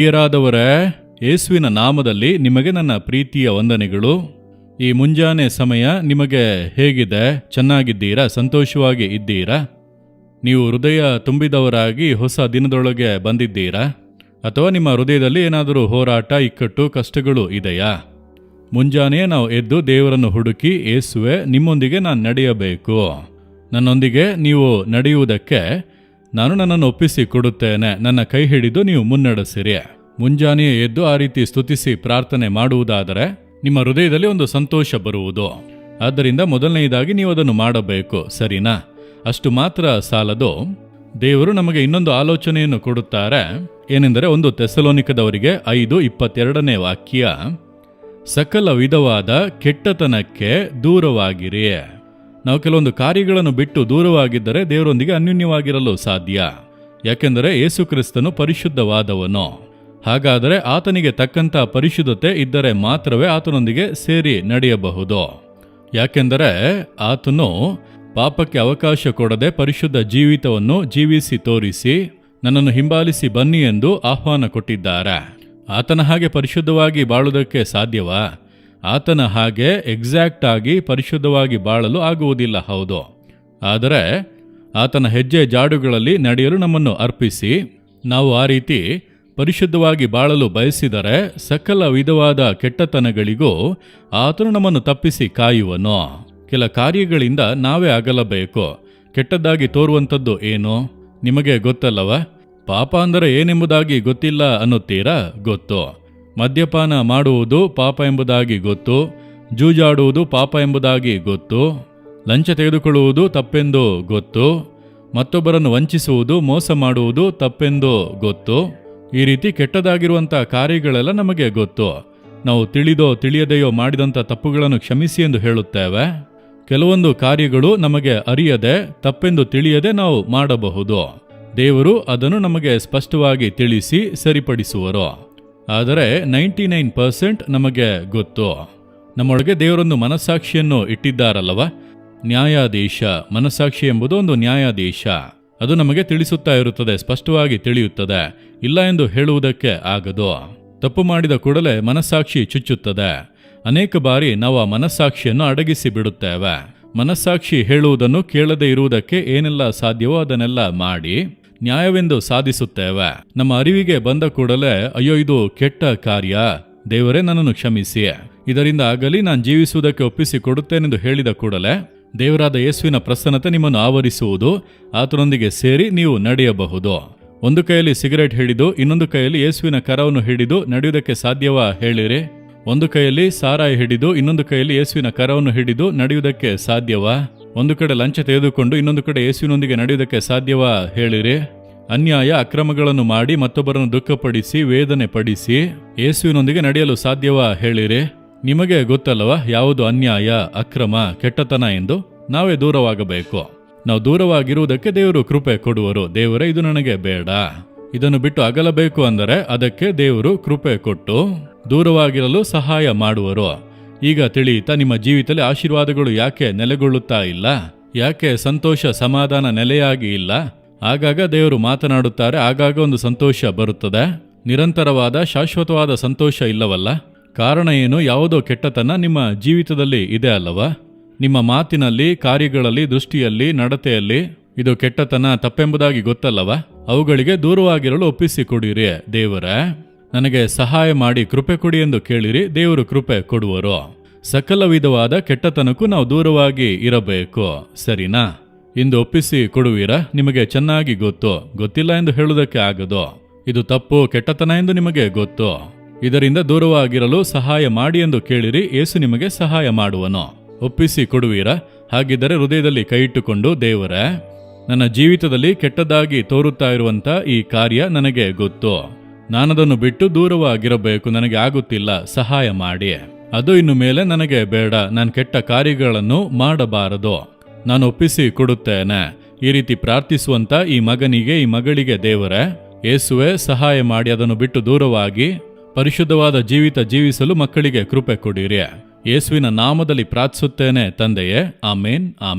ಪ್ರಿಯರಾದವರೇ, ಯೇಸುವಿನ ನಾಮದಲ್ಲಿ ನಿಮಗೆ ನನ್ನ ಪ್ರೀತಿಯ ವಂದನೆಗಳು. ಈ ಮುಂಜಾನೆ ಸಮಯ ನಿಮಗೆ ಹೇಗಿದೆ? ಚೆನ್ನಾಗಿದ್ದೀರಾ? ಸಂತೋಷವಾಗಿ ಇದ್ದೀರಾ? ನೀವು ಹೃದಯ ತುಂಬಿದವರಾಗಿ ಹೊಸ ದಿನದೊಳಗೆ ಬಂದಿದ್ದೀರಾ? ಅಥವಾ ನಿಮ್ಮ ಹೃದಯದಲ್ಲಿ ಏನಾದರೂ ಹೋರಾಟ, ಇಕ್ಕಟ್ಟು, ಕಷ್ಟಗಳು ಇದೆಯಾ? ಮುಂಜಾನೆ ನಾವು ಎದ್ದು ದೇವರನ್ನು ಹುಡುಕಿ, ಯೇಸುವೆ ನಿಮ್ಮೊಂದಿಗೆ ನಾನು ನಡೆಯಬೇಕು, ನನ್ನೊಂದಿಗೆ ನೀವು ನಡೆಯುವುದಕ್ಕೆ ನಾನು ನನ್ನನ್ನು ಒಪ್ಪಿಸಿ ಕೊಡುತ್ತೇನೆ, ನನ್ನ ಕೈ ಹಿಡಿದು ನೀವು ಮುನ್ನಡೆಸಿರಿ. ಮುಂಜಾನೆ ಎದ್ದು ಆ ರೀತಿ ಸ್ತುತಿಸಿ ಪ್ರಾರ್ಥನೆ ಮಾಡುವುದಾದರೆ ನಿಮ್ಮ ಹೃದಯದಲ್ಲಿ ಒಂದು ಸಂತೋಷ ಬರುವುದು. ಆದ್ದರಿಂದ ಮೊದಲನೆಯದಾಗಿ ನೀವು ಅದನ್ನು ಮಾಡಬೇಕು, ಸರಿನಾ? ಅಷ್ಟು ಮಾತ್ರ ಸಾಲದು. ದೇವರು ನಮಗೆ ಇನ್ನೊಂದು ಆಲೋಚನೆಯನ್ನು ಕೊಡುತ್ತಾರೆ. ಏನೆಂದರೆ 1 ಥೆಸಲೋನಿಕದವರಿಗೆ 5:22 ವಾಕ್ಯ, ಸಕಲ ವಿಧವಾದ ಕೆಟ್ಟತನಕ್ಕೆ ದೂರವಾಗಿರಿ. ನಾವು ಕೆಲವೊಂದು ಕಾರ್ಯಗಳನ್ನು ಬಿಟ್ಟು ದೂರವಾಗಿದ್ದರೆ ದೇವರೊಂದಿಗೆ ಅನ್ಯೋನ್ಯವಾಗಿರಲು ಸಾಧ್ಯ. ಯಾಕೆಂದರೆ ಯೇಸು ಕ್ರಿಸ್ತನು ಪರಿಶುದ್ಧವಾದವನು. ಹಾಗಾದರೆ ಆತನಿಗೆ ತಕ್ಕಂಥ ಪರಿಶುದ್ಧತೆ ಇದ್ದರೆ ಮಾತ್ರವೇ ಆತನೊಂದಿಗೆ ಸೇರಿ ನಡೆಯಬಹುದು. ಯಾಕೆಂದರೆ ಆತನು ಪಾಪಕ್ಕೆ ಅವಕಾಶ ಕೊಡದೆ ಪರಿಶುದ್ಧ ಜೀವಿತವನ್ನು ಜೀವಿಸಿ ತೋರಿಸಿ ನನ್ನನ್ನು ಹಿಂಬಾಲಿಸಿ ಬನ್ನಿ ಎಂದು ಆಹ್ವಾನ ಕೊಟ್ಟಿದ್ದಾರೆ. ಆತನ ಹಾಗೆ ಪರಿಶುದ್ಧವಾಗಿ ಬಾಳುವುದಕ್ಕೆ ಸಾಧ್ಯವಾ? ಆತನ ಹಾಗೆ ಎಕ್ಸಾಕ್ಟ್ ಆಗಿ ಪರಿಶುದ್ಧವಾಗಿ ಬಾಳಲು ಆಗುವುದಿಲ್ಲ, ಹೌದು. ಆದರೆ ಆತನ ಹೆಜ್ಜೆ ಜಾಡುಗಳಲ್ಲಿ ನಡೆಯಲು ನಮ್ಮನ್ನು ಅರ್ಪಿಸಿ ನಾವು ಆ ರೀತಿ ಪರಿಶುದ್ಧವಾಗಿ ಬಾಳಲು ಬಯಸಿದರೆ ಸಕಲ ವಿಧವಾದ ಕೆಟ್ಟತನಗಳಿಗೂ ಆತನು ನಮ್ಮನ್ನು ತಪ್ಪಿಸಿ ಕಾಯುವನು. ಕೆಲ ಕಾರ್ಯಗಳಿಂದ ನಾವೇ ಅಗಲಬೇಕು. ಕೆಟ್ಟದ್ದಾಗಿ ತೋರುವಂಥದ್ದು ಏನು ನಿಮಗೆ ಗೊತ್ತಲ್ಲವ? ಪಾಪ ಅಂದರೆ ಏನೆಂಬುದಾಗಿ ಗೊತ್ತಿಲ್ಲ ಅನ್ನುತ್ತೀರಾ? ಗೊತ್ತು. ಮದ್ಯಪಾನ ಮಾಡುವುದು ಪಾಪ ಎಂಬುದಾಗಿ ಗೊತ್ತು. ಜೂಜಾಡುವುದು ಪಾಪ ಎಂಬುದಾಗಿ ಗೊತ್ತು. ಲಂಚ ತೆಗೆದುಕೊಳ್ಳುವುದು ತಪ್ಪೆಂದು ಗೊತ್ತು. ಮತ್ತೊಬ್ಬರನ್ನು ವಂಚಿಸುವುದು, ಮೋಸ ಮಾಡುವುದು ತಪ್ಪೆಂದು ಗೊತ್ತು. ಈ ರೀತಿ ಕೆಟ್ಟದಾಗಿರುವಂಥ ಕಾರ್ಯಗಳೆಲ್ಲ ನಮಗೆ ಗೊತ್ತು. ನಾವು ತಿಳಿದೋ ತಿಳಿಯದೆಯೋ ಮಾಡಿದಂಥ ತಪ್ಪುಗಳನ್ನು ಕ್ಷಮಿಸಿ ಎಂದು ಹೇಳುತ್ತೇವೆ. ಕೆಲವೊಂದು ಕಾರ್ಯಗಳು ನಮಗೆ ಅರಿಯದೆ, ತಪ್ಪೆಂದು ತಿಳಿಯದೆ ನಾವು ಮಾಡಬಹುದು. ದೇವರು ಅದನ್ನು ನಮಗೆ ಸ್ಪಷ್ಟವಾಗಿ ತಿಳಿಸಿ ಸರಿಪಡಿಸುವರು. ಆದರೆ 99% ನಮಗೆ ಗೊತ್ತು. ನಮ್ಮೊಳಗೆ ದೇವರೊಂದು ಮನಸ್ಸಾಕ್ಷಿಯನ್ನು ಇಟ್ಟಿದ್ದಾರಲ್ಲವ? ನ್ಯಾಯಾಧೀಶ. ಮನಸ್ಸಾಕ್ಷಿ ಎಂಬುದು ಒಂದು ನ್ಯಾಯಾಧೀಶ. ಅದು ನಮಗೆ ತಿಳಿಸುತ್ತಾ ಇರುತ್ತದೆ, ಸ್ಪಷ್ಟವಾಗಿ ತಿಳಿಯುತ್ತದೆ. ಇಲ್ಲ ಎಂದು ಹೇಳುವುದಕ್ಕೆ ಆಗದು. ತಪ್ಪು ಮಾಡಿದ ಕೂಡಲೇ ಮನಸ್ಸಾಕ್ಷಿ ಚುಚ್ಚುತ್ತದೆ. ಅನೇಕ ಬಾರಿ ನಾವು ಆ ಮನಸ್ಸಾಕ್ಷಿಯನ್ನು ಅಡಗಿಸಿ ಬಿಡುತ್ತೇವೆ. ಮನಸ್ಸಾಕ್ಷಿ ಹೇಳುವುದನ್ನು ಕೇಳದೆ ಇರುವುದಕ್ಕೆ ಏನೆಲ್ಲ ಸಾಧ್ಯವೋ ಅದನ್ನೆಲ್ಲ ಮಾಡಿ ನ್ಯಾಯವೆಂದು ಸಾಧಿಸುತ್ತೇವೆ. ನಮ್ಮ ಅರಿವಿಗೆ ಬಂದ ಕೂಡಲೇ ಅಯ್ಯೋ ಇದು ಕೆಟ್ಟ ಕಾರ್ಯ, ದೇವರೇ ನನ್ನನ್ನು ಕ್ಷಮಿಸಿ, ಇದರಿಂದ ಆಗಲಿ ನಾನು ಜೀವಿಸುವುದಕ್ಕೆ ಒಪ್ಪಿಸಿ ಕೊಡುತ್ತೇನೆಂದು ಹೇಳಿದ ಕೂಡಲೇ ದೇವರಾದ ಯೇಸುವಿನ ಪ್ರಸನ್ನತೆ ನಿಮ್ಮನ್ನು ಆವರಿಸುವುದು. ಆತನೊಂದಿಗೆ ಸೇರಿ ನೀವು ನಡೆಯಬಹುದು. ಒಂದು ಕೈಯಲ್ಲಿ ಸಿಗರೇಟ್ ಹಿಡಿದು ಇನ್ನೊಂದು ಕೈಯಲ್ಲಿ ಯೇಸುವಿನ ಕರವನ್ನು ಹಿಡಿದು ನಡೆಯುವುದಕ್ಕೆ ಸಾಧ್ಯವಾ ಹೇಳಿರಿ? ಒಂದು ಕೈಯಲ್ಲಿ ಸಾರಾಯಿ ಹಿಡಿದು ಇನ್ನೊಂದು ಕೈಯಲ್ಲಿ ಯೇಸುವಿನ ಕರವನ್ನು ಹಿಡಿದು ನಡೆಯುವುದಕ್ಕೆ ಸಾಧ್ಯವಾ? ಒಂದು ಕಡೆ ಲಂಚ ತೆಗೆದುಕೊಂಡು ಇನ್ನೊಂದು ಕಡೆ ಯೇಸುವಿನೊಂದಿಗೆ ನಡೆಯುವುದಕ್ಕೆ ಸಾಧ್ಯವಾ ಹೇಳಿರಿ? ಅನ್ಯಾಯ ಅಕ್ರಮಗಳನ್ನು ಮಾಡಿ ಮತ್ತೊಬ್ಬರನ್ನು ದುಃಖಪಡಿಸಿ ವೇದನೆ ಪಡಿಸಿ ಯೇಸುವಿನೊಂದಿಗೆ ನಡೆಯಲು ಸಾಧ್ಯವಾ ಹೇಳಿರಿ? ನಿಮಗೆ ಗೊತ್ತಲ್ಲವ ಯಾವುದು ಅನ್ಯಾಯ, ಅಕ್ರಮ, ಕೆಟ್ಟತನ ಎಂದು? ನಾವೇ ದೂರವಾಗಬೇಕು. ನಾವು ದೂರವಾಗಿರುವುದಕ್ಕೆ ದೇವರು ಕೃಪೆ ಕೊಡುವರು. ದೇವರೇ ಇದು ನನಗೆ ಬೇಡ, ಇದನ್ನು ಬಿಟ್ಟು ಅಗಲಬೇಕು ಅಂದರೆ ಅದಕ್ಕೆ ದೇವರು ಕೃಪೆ ಕೊಟ್ಟು ದೂರವಾಗಿರಲು ಸಹಾಯ ಮಾಡುವರು. ಈಗ ತಿಳಿಯುತ್ತಾ? ನಿಮ್ಮ ಜೀವಿತದಲ್ಲಿ ಆಶೀರ್ವಾದಗಳು ಯಾಕೆ ನೆಲೆಗೊಳ್ಳುತ್ತಾ ಇಲ್ಲ? ಯಾಕೆ ಸಂತೋಷ ಸಮಾಧಾನ ನೆಲೆಯಾಗಿ ಇಲ್ಲ? ಆಗಾಗ ದೇವರು ಮಾತನಾಡುತ್ತಾರೆ, ಆಗಾಗ ಒಂದು ಸಂತೋಷ ಬರುತ್ತದೆ. ನಿರಂತರವಾದ ಶಾಶ್ವತವಾದ ಸಂತೋಷ ಇಲ್ಲವಲ್ಲ? ಕಾರಣ ಏನು? ಯಾವುದೋ ಕೆಟ್ಟತನ ನಿಮ್ಮ ಜೀವಿತದಲ್ಲಿ ಇದೆ ಅಲ್ಲವಾ? ನಿಮ್ಮ ಮಾತಿನಲ್ಲಿ, ಕಾರ್ಯಗಳಲ್ಲಿ, ದೃಷ್ಟಿಯಲ್ಲಿ, ನಡತೆಯಲ್ಲಿ ಇದು ಕೆಟ್ಟತನ, ತಪ್ಪೆಂಬುದಾಗಿ ಗೊತ್ತಲ್ಲವ? ಅವುಗಳಿಗೆ ದೂರವಾಗಿರಲು ಒಪ್ಪಿಸಿಕೊಡಿರಿ. ದೇವರೇ ನನಗೆ ಸಹಾಯ ಮಾಡಿ ಕೃಪೆ ಕೊಡಿ ಎಂದು ಕೇಳಿರಿ, ದೇವರು ಕೃಪೆ ಕೊಡುವರು. ಸಕಲ ವಿಧವಾದ ಕೆಟ್ಟತನಕ್ಕೂ ನಾವು ದೂರವಾಗಿ ಇರಬೇಕು, ಸರಿನಾ? ಇಂದು ಒಪ್ಪಿಸಿ ಕೊಡುವಿರಾ? ನಿಮಗೆ ಚೆನ್ನಾಗಿ ಗೊತ್ತು. ಗೊತ್ತಿಲ್ಲ ಎಂದು ಹೇಳುವುದಕ್ಕೆ ಆಗದು. ಇದು ತಪ್ಪು, ಕೆಟ್ಟತನ ಎಂದು ನಿಮಗೆ ಗೊತ್ತು. ಇದರಿಂದ ದೂರವಾಗಿರಲು ಸಹಾಯ ಮಾಡಿ ಎಂದು ಕೇಳಿರಿ, ಯೇಸು ನಿಮಗೆ ಸಹಾಯ ಮಾಡುವನು. ಒಪ್ಪಿಸಿ ಕೊಡುವಿರಾ? ಹಾಗಿದ್ದರೆ ಹೃದಯದಲ್ಲಿ ಕೈ ಇಟ್ಟುಕೊಂಡು, ದೇವರೇ ನನ್ನ ಜೀವಿತದಲ್ಲಿ ಕೆಟ್ಟದಾಗಿ ತೋರುತ್ತಾ ಇರುವಂಥ ಈ ಕಾರ್ಯ ನನಗೆ ಗೊತ್ತು, ನಾನದನ್ನು ಬಿಟ್ಟು ದೂರವಾಗಿರಬೇಕು, ನನಗೆ ಆಗುತ್ತಿಲ್ಲ, ಸಹಾಯ ಮಾಡಿ. ಅದು ಇನ್ನು ಮೇಲೆ ನನಗೆ ಬೇಡ, ನಾನು ಕೆಟ್ಟ ಕಾರ್ಯಗಳನ್ನು ಮಾಡಬಾರದು, ನಾನು ಒಪ್ಪಿಸಿ ಕೊಡುತ್ತೇನೆ. ಈ ರೀತಿ ಪ್ರಾರ್ಥಿಸುವಂತ ಈ ಮಗನಿಗೆ, ಈ ಮಗಳಿಗೆ ದೇವರೇ ಯೇಸುವೆ ಸಹಾಯ ಮಾಡಿ ಅದನ್ನು ಬಿಟ್ಟು ದೂರವಾಗಿ ಪರಿಶುದ್ಧವಾದ ಜೀವಿತ ಜೀವಿಸಲು ಮಕ್ಕಳಿಗೆ ಕೃಪೆ ಕೊಡಿರಿ. ಯೇಸುವಿನ ನಾಮದಲ್ಲಿ ಪ್ರಾರ್ಥಿಸುತ್ತೇನೆ ತಂದೆಯೇ, ಆಮೇನ್.